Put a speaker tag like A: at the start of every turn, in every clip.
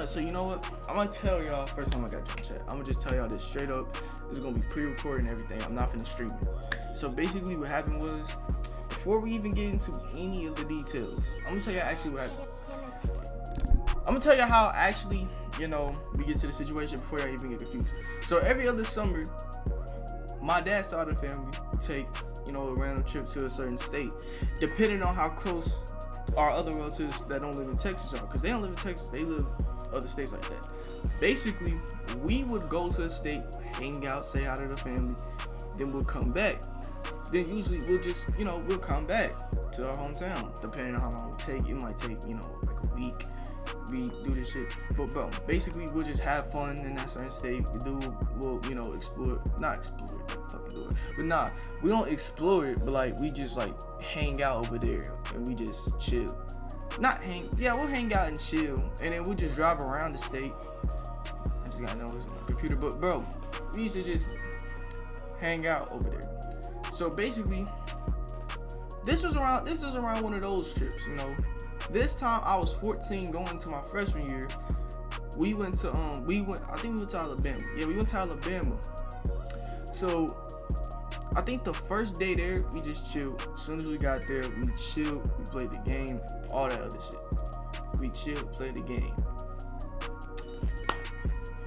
A: So you know what? I'm gonna tell y'all first time I got your chat. I'm gonna just tell y'all this straight up. It's gonna be pre-recorded and everything. I'm not finna stream it. So basically, what happened was, before we even get into any of the details, I'm gonna tell you actually what happened. I'm gonna tell you how actually, we get to the situation before y'all even get confused. So every other summer, my dad's side of the family take, a random trip to a certain state, depending on how close our other relatives that don't live in Texas are, because they don't live in Texas, they live other states like that. Basically, we would go to a state, hang out, say hi to the family, then we'll come back. Then usually we'll just, we'll come back to our hometown, depending on how long it take. It might take, like a week. We do this shit, but bro, basically we'll just have fun in that certain state. We'll explore, not explore it, like fucking do it, but nah, we don't explore it, but like we just like hang out over there and we just chill. We'll hang out and chill, and then we'll just drive around the state. I just gotta know what's on my computer, but bro, we used to just hang out over there. So basically, this was around one of those trips, This time I was 14 going into my freshman year. We went to I think we went to Alabama. Yeah, we went to Alabama. So I think the first day there, we just chilled. As soon as we got there, we chilled, we played the game, all that other shit. We chilled, played the game.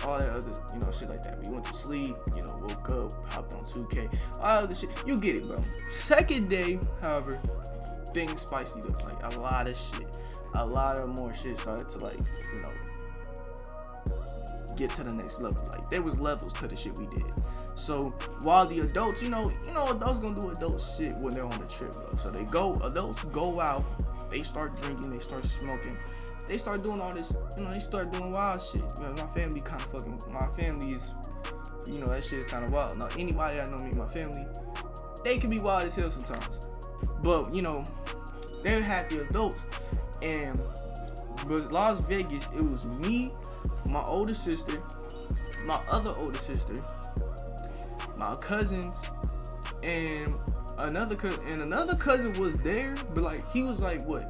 A: All that other, shit like that. We went to sleep, woke up, hopped on 2K, all that other shit. You get it, bro. Second day, however, things spiced up, like a lot of shit. A lot of more shit started to get to the next level. Like there was levels to the shit we did. So while the adults, adults gonna do adult shit when they're on the trip, bro. So adults go out, they start drinking, they start smoking, they start doing all this, they start doing wild shit. My family my family is, that shit is kind of wild. Now anybody that know me, my family, they can be wild as hell sometimes. But they had the adults, but Las Vegas, it was me, my older sister, my other older sister, my cousins, and another cousin was there, but like he was like what?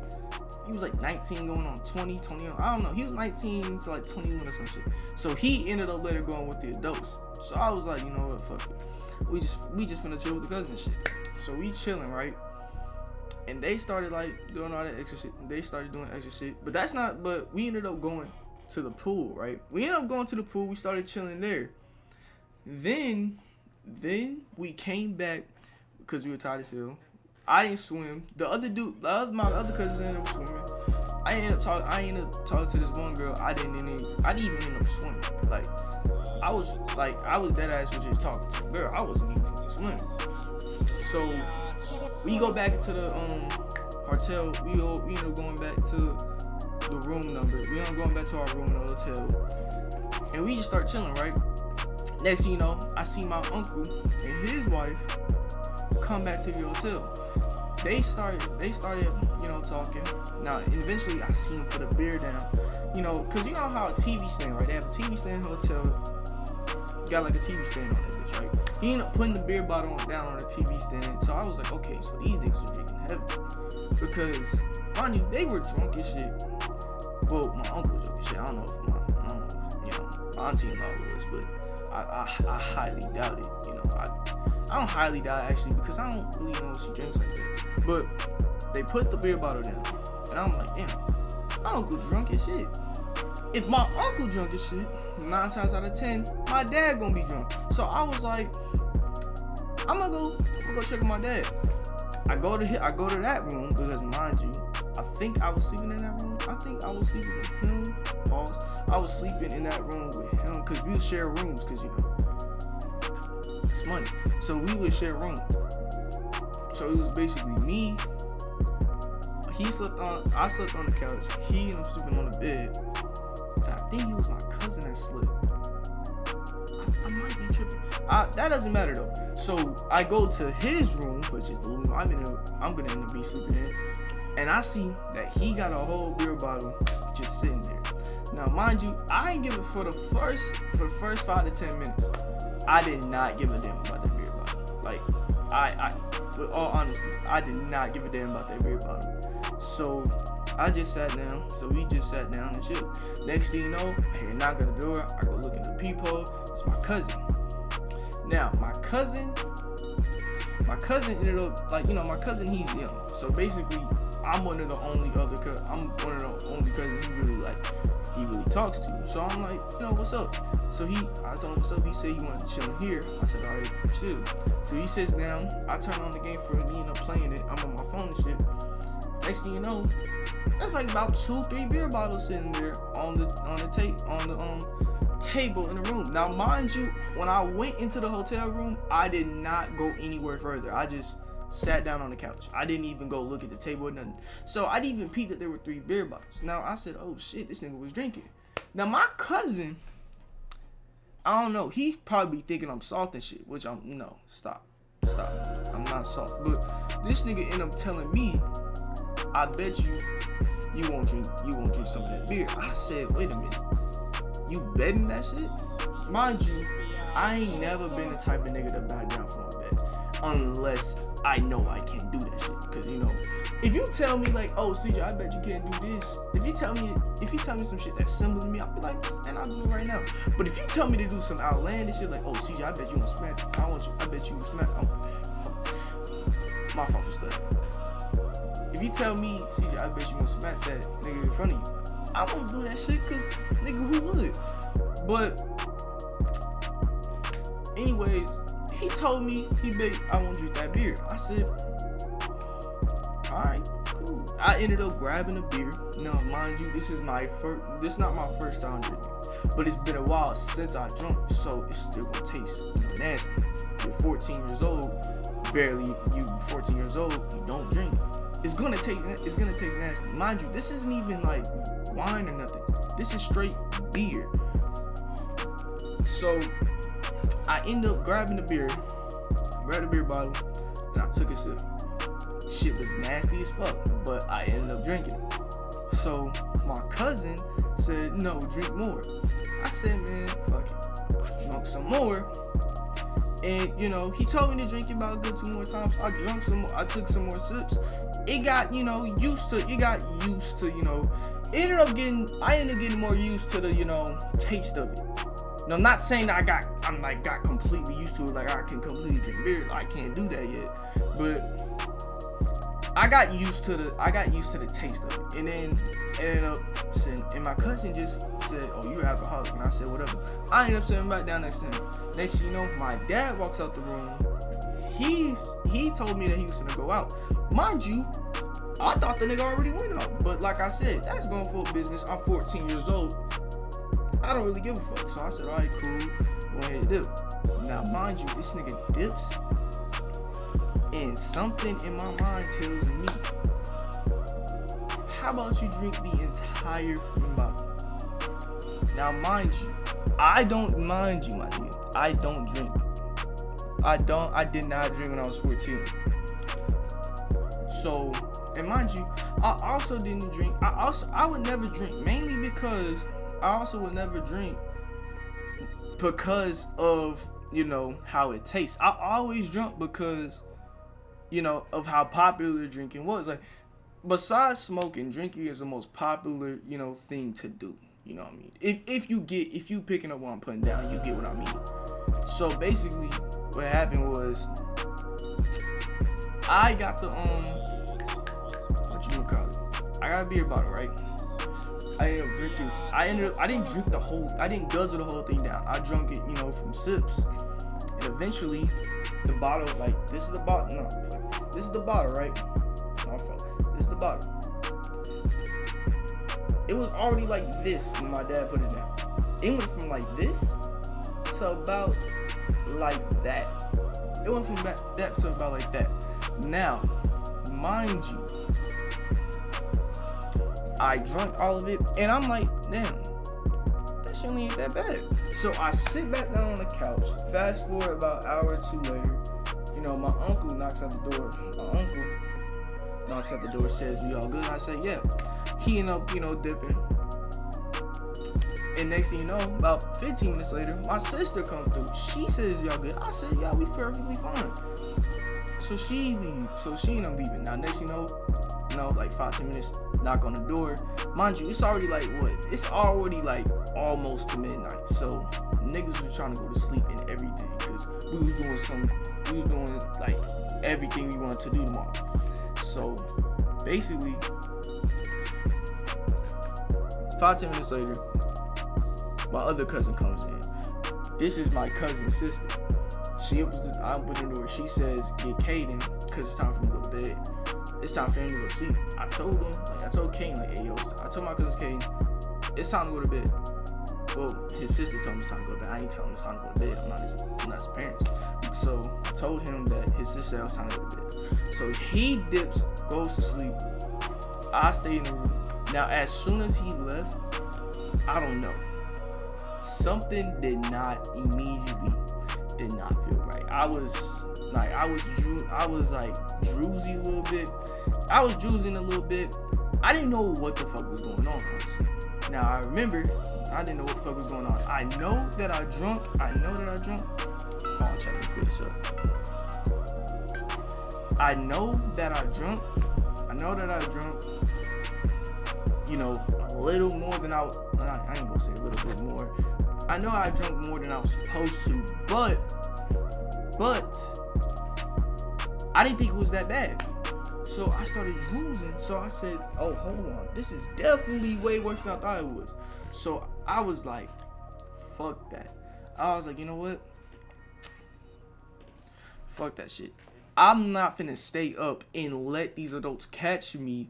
A: He was like 19 going on 20, I don't know. He was 19 to like 21 or some shit. So he ended up later going with the adults. So I was like, you know what, fuck it. We just finna chill with the cousins and shit. So we chilling, right? And they started like doing all that extra shit. They started doing extra shit. But we ended up going to the pool, right? We ended up going to the pool. We started chilling there. Then we came back because we were tired as hell. I didn't swim. My other cousins ended up swimming. I ended up talking to this one girl. I didn't even end up swimming. Like I was dead ass was just talking to her. Girl, I wasn't even swimming. So we go back into the hotel. We end up going back to the room number. We end up going back to our room in the hotel, and we just start chilling, right? Next thing you know, I see my uncle and his wife come back to the hotel. They started, talking. Now, eventually, I seen them put a beer down, cause you know how a TV stand, right? They have a TV stand in the hotel. Got like a TV stand on that bitch, right? He ended up putting the beer bottle down on the TV stand. So I was like, okay, so these niggas are drinking heavy, because mind you, they were drunk as shit. Well, my uncle was drunk as shit. I don't know if my auntie-in-law was, but I highly doubt it. I don't highly doubt it actually, because I don't really know if she drinks like that. But they put the beer bottle down, and I'm like, damn, my uncle drunk as shit. If my uncle drunk as shit, 9 times out of 10, my dad gonna be drunk. So I was like, I'm gonna go check on my dad. I go to that room because, mind you, I think I was sleeping in that room. I think I was sleeping with him. I was sleeping in that room with him because we would share rooms because it's money. So we would share rooms. So it was basically me. I slept on the couch. He ended up sleeping on the bed. And I think it was my cousin that slept. I might be tripping. That doesn't matter though. So I go to his room, which is the room I'm gonna end up be sleeping in, and I see that he got a whole beer bottle just sitting there. Now, mind you, I ain't give it for the first 5 to 10 minutes. I did not give a damn about that beer bottle. Like, I with all honesty, I did not give a damn about that beer bottle. So I just sat down. So we just sat down and chill. Next thing you know, I hear a knock at the door. I go look in the peephole. It's my cousin. Now, my cousin ended up, like, my cousin, he's young. So basically, I'm one of the only cousins he really talks to. So I'm like, what's up? So I told him what's up. He said he wanted to chill in here. I said, all right, chill. So he sits down. I turn on the game for him. He end up playing it. I'm on my phone and shit. Next thing you know, there's like about 2-3 beer bottles sitting there on the table in the room. Now, mind you, when I went into the hotel room, I did not go anywhere further. I just sat down on the couch. I didn't even go look at the table or nothing. So I didn't even peep that there were 3 beer bottles. Now I said, oh shit, this nigga was drinking. Now my cousin, I don't know, he probably be thinking I'm soft and shit, which stop. I'm not soft. But this nigga ended up telling me, I bet you won't drink some of that beer. I said, wait a minute. You betting that shit? Mind you, I ain't never been the type of nigga to back down from a bet. Unless I know I can't do that shit. Cause if you tell me like, oh CJ, I bet you can't do this. If you tell me some shit that's similar to me, I'll be like, man, I'll do it right now. But if you tell me to do some outlandish shit like, oh CJ, I bet you won't smack. I bet you will smack. My fault for studying. If you tell me, CJ, I bet you won't smack that nigga in front of you, I won't do that shit, cause nigga, who would? But anyways, he told me I won't drink that beer. I said, all right, cool. I ended up grabbing a beer. Now, mind you, this is not my first time drinking, but it's been a while since I drunk, so it's still gonna taste nasty. You're 14 years old, you 14 years old, you don't drink. It's gonna taste nasty. Mind you, this isn't even like wine or nothing. This is straight beer. So I end up grabbing the beer, grabbed the beer bottle, and I took a sip. Shit was nasty as fuck, but I ended up drinking it. So my cousin said, no, drink more. I said, man, fuck it. I drunk some more. And he told me to drink it about a good 2 more times. I drank some more. I took some more sips. It got used to. I ended up getting more used to the taste of it. Now, I'm not saying that I got completely used to it. Like I can completely drink beer. I can't do that yet. But I got used to the taste of it. And then ended up saying, and my cousin just said, oh, you're alcoholic. And I said, whatever. I ended up sitting back down next to him. Next thing you know, my dad walks out the room. He told me that he was gonna go out. Mind you, I thought the nigga already went out. But like I said, that's going for business. I'm 14 years old. I don't really give a fuck. So I said, all right, cool. Go ahead and dip. Now, mind you, this nigga dips. And something in my mind tells me, how about you drink the entire fucking bottle? Now, mind you, I don't mind you, my nigga. I don't drink. I did not drink when I was 14. So, and mind you, I also didn't drink. I would never drink, mainly because I also would never drink because of, how it tastes. I always drunk because, of how popular drinking was. Like, besides smoking, drinking is the most popular, thing to do. You know what I mean? If you picking up what I'm putting down, you get what I mean. So basically, what happened was, I got the I got a beer bottle, right? I ended up drinking. I didn't guzzle the whole thing down. I drunk it, from sips, and eventually, the bottle, like, this is the bottle. No, this is the bottle, right? My fault. This is the bottle. It was already like this when my dad put it down. It went from like this to about like that. It went from that to about like that. Now, mind you, I drank all of it, and I'm like, damn, that shit ain't that bad. So I sit back down on the couch. Fast forward about an hour or 2 later, my uncle knocks at the door. My uncle knocks at the door, says, "We all good?" I said, "Yeah." He ended up, dipping. And next thing you know, about 15 minutes later, my sister comes through. She says, "Y'all good?" I said, "Yeah, we perfectly fine." So she leaves. So she ended up leaving. Now, next thing you know, like 5-10 minutes knock on the door. Mind you, it's already like what? It's already like almost to midnight. So niggas was trying to go to sleep and everything because we was doing like everything we wanted to do tomorrow. So basically, 5-10 minutes later, my other cousin comes in. This is my cousin's sister. I open the door. She says, "Get Caden, cause it's time for me to go to bed. It's time for him to go to sleep." I told Caden, like, "Hey yo," I told my cousin Caden, "It's time to go to bed." Well, his sister told him it's time to go to bed. I ain't telling him it's time to go to bed. I'm not his parents. So I told him that his sister said it was time to go to bed. So he dips, goes to sleep. I stay in the room. Now, as soon as he left, I don't know. Something did not feel right. I was like droozy a little bit. I was droozing a little bit. I didn't know what the fuck was going on, honestly. Now I remember I didn't know what the fuck was going on. I know that I drunk. Oh, I'm trying to clear this up. I know that I drunk. You know, a little more than I ain't gonna say a little bit more. I know I drank more than I was supposed to, but I didn't think it was that bad. So I started droozing. So I said, "Oh, hold on. This is definitely way worse than I thought it was." So I was like, fuck that. I was like, you know what? Fuck that shit. I'm not finna stay up and let these adults catch me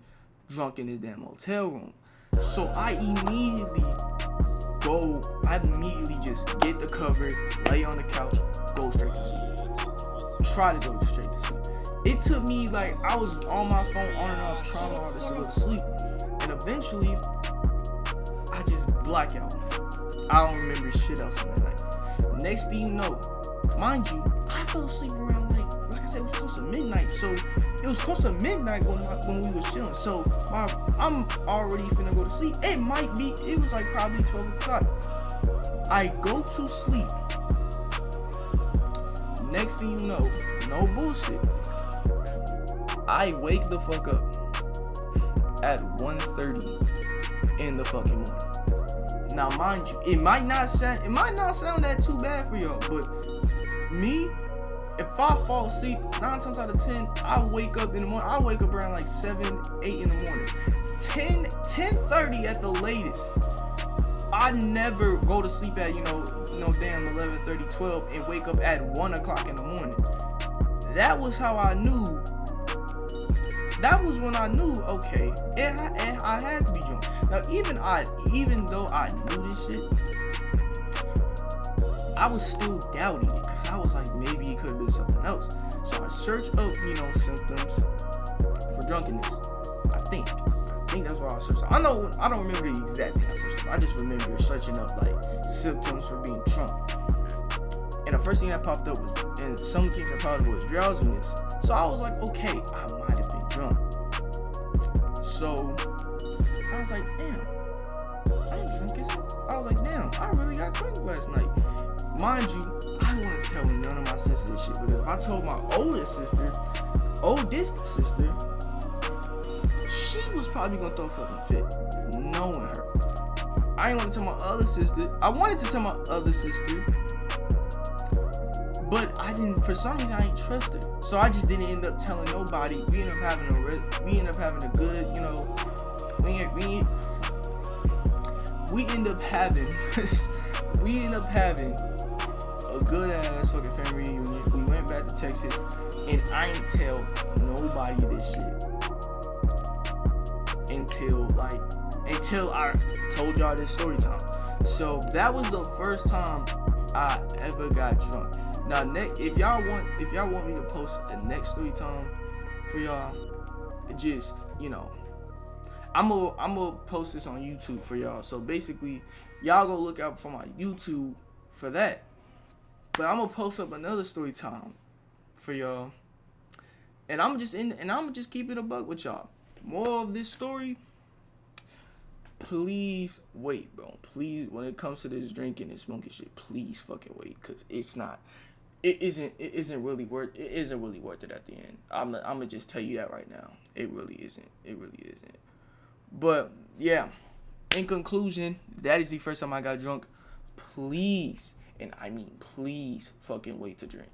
A: drunk in this damn hotel room. So I immediately just get the cover, lay on the couch, go straight to sleep. Try to go straight to sleep. It took me like I was on my phone on and off trying my hardest to go to sleep. And eventually, I just black out. I don't remember shit else on that night. Next thing you know, mind you, I fell asleep around like I said, it was close to midnight. So it was close to midnight when we was chilling. So I'm already finna go to sleep. It was like probably 12 o'clock. I go to sleep. Next thing you know, no bullshit, I wake the fuck up at 1:30 in the fucking morning. Now mind you, it might not sound that too bad for y'all, but me, if I fall asleep 9 times out of 10, I wake up in the morning. I wake up around like 7, 8 in the morning. 10:30 at the latest. I never go to sleep at, damn 11:30, 12 and wake up at 1 o'clock in the morning. That was how I knew. That was when I knew, okay, I had to be drunk. Now, even though I knew this shit, I was still doubting it because I was like, maybe it could have been something else. So I searched up, symptoms for drunkenness. I think that's what I searched up. I don't remember the exact thing I searched up. I just remember searching up like symptoms for being drunk. And the first thing that popped up was drowsiness. So I was like, okay, I might have been drunk. So I was like, damn, I ain't drunk. I was like, damn, I really got drunk last night. Mind you, I wouldn't tell none of my sisters this shit because if I told my oldest sister, she was probably gonna throw a fucking fit, knowing her. I didn't want to tell my other sister. I wanted to tell my other sister, but I didn't. For some reason, I didn't trust her, so I just didn't end up telling nobody. We ended up having a good, We end up having a good ass fucking family reunion. We went back to Texas, and I ain't tell nobody this shit until I told y'all this story time. So that was the first time I ever got drunk. Now, if y'all want me to post the next story time for y'all, just I'm gonna post this on YouTube for y'all. So basically, y'all go look out for my YouTube for that. But I'm gonna post up another story time for y'all, and I'm just keep it a buck with y'all. More of this story. Please wait, bro. Please, when it comes to this drinking and smoking shit, please fucking wait, cause it isn't really worth it at the end. I'm gonna just tell you that right now. It really isn't. But yeah, in conclusion, that is the first time I got drunk. Please, and I mean please, fucking wait to drink.